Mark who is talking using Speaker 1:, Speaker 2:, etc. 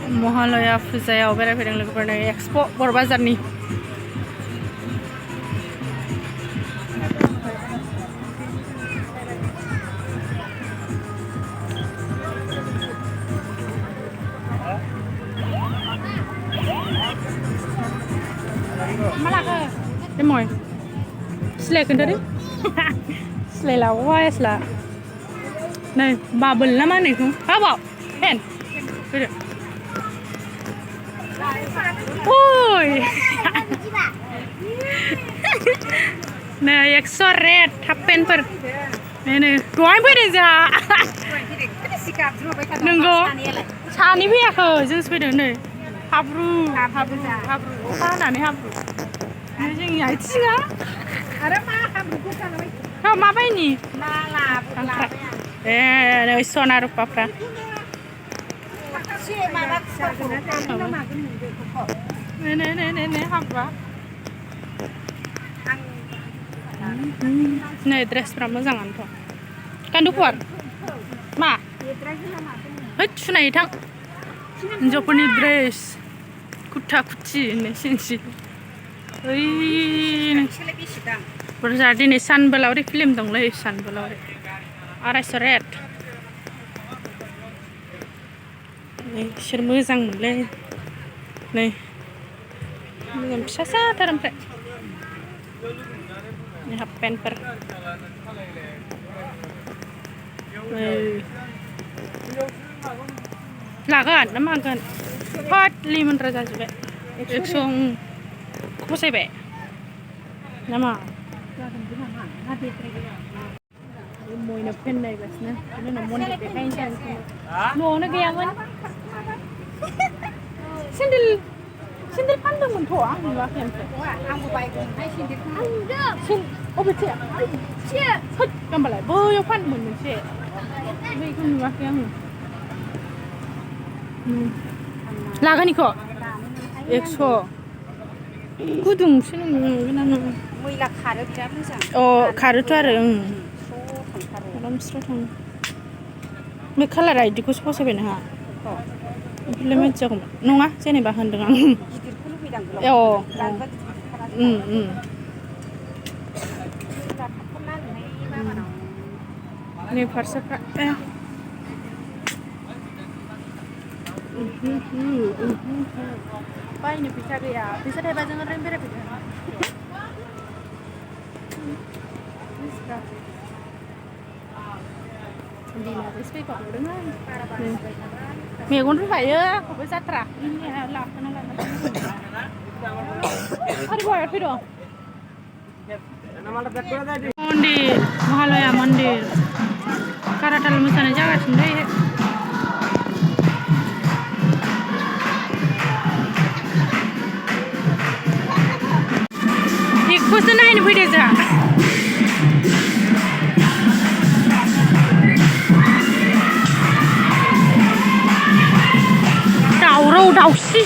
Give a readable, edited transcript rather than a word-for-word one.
Speaker 1: महालया फुजायाव बेरायफैदों लोगोफोरनो एक्सप' बर' बाजारनि मा लाखो एमय सिलाय खोन्थादो सिलाय लाबावबाय आसला नै बाबोल ना मा होनो बेखौ बाबाव पेन फैदो ओइ नै 100 रेट हाफ पेन्टफोर नै दहाय फैदों जोंहा नंगौ सानै फैयाखै जोंसो फैदों नै हाब्रु हाब्रु हाब्रु अखा हानानै हाब्रु जोंनि आथिङा आरो मा हाब्रुखौ जानानै मा बायनि ए नै सना रुपाफ्रा नै हाब्रुआ नै ड्रेसफ्रा मोजाङानोथ' गान्दुखुवार मा होद सुनाय थां हिन्जावफोरनि ड्रेस कुर्ता कुर्ति सिनसि ओइ बुरजा दिनै सानबोलावरि फिल्म दंलै सानबोलावरि 250 रेट बिसोर मोजां मोनलै नै मोजां फिसा फिसाथार ओमफ्राय हाफ पेन्टफोर लागोन ना मागोन हट लिमोनद्रा जाजोब्बाय 100 फसायबाय नामा मयनो पेन नायगासिनो बिनि उनाव मन्दिर देखायनोसै न'आवनो गैयामोन सेन्देल फानदोंमोनथ' आं नुवाखै आंबो बायगौमोनहाय सेन्देलखौ अबेथिं होद होमबालाय बैयाव फानदोंमोन मोनसे बैखौ नुवाखै आङो लागोन इखौ 100 गुदुंसो नंगौना नङा मैला खारो बिराद मोजां अ खारोथ' आरो आराम स्र' थाङो बे कालारा इदिखौसो फसायबाय नोंहा ओमफ्राय मिथियाखैमोन नङा जेनेबा होनदों आं गिदिरखौ लुबैदां नै फारसेफ्रा बायनो फैसा गैया फैसा थाइबा जों ओरैनो बेरायफैदों मेगन रुफायो खौबो जाथ्रा लाखोना मन्दिर महालया मन्दिर काराताल मोसानाय जागासिनो दै बेखौसो नायनो फैदों जोंहा दावराव दावसि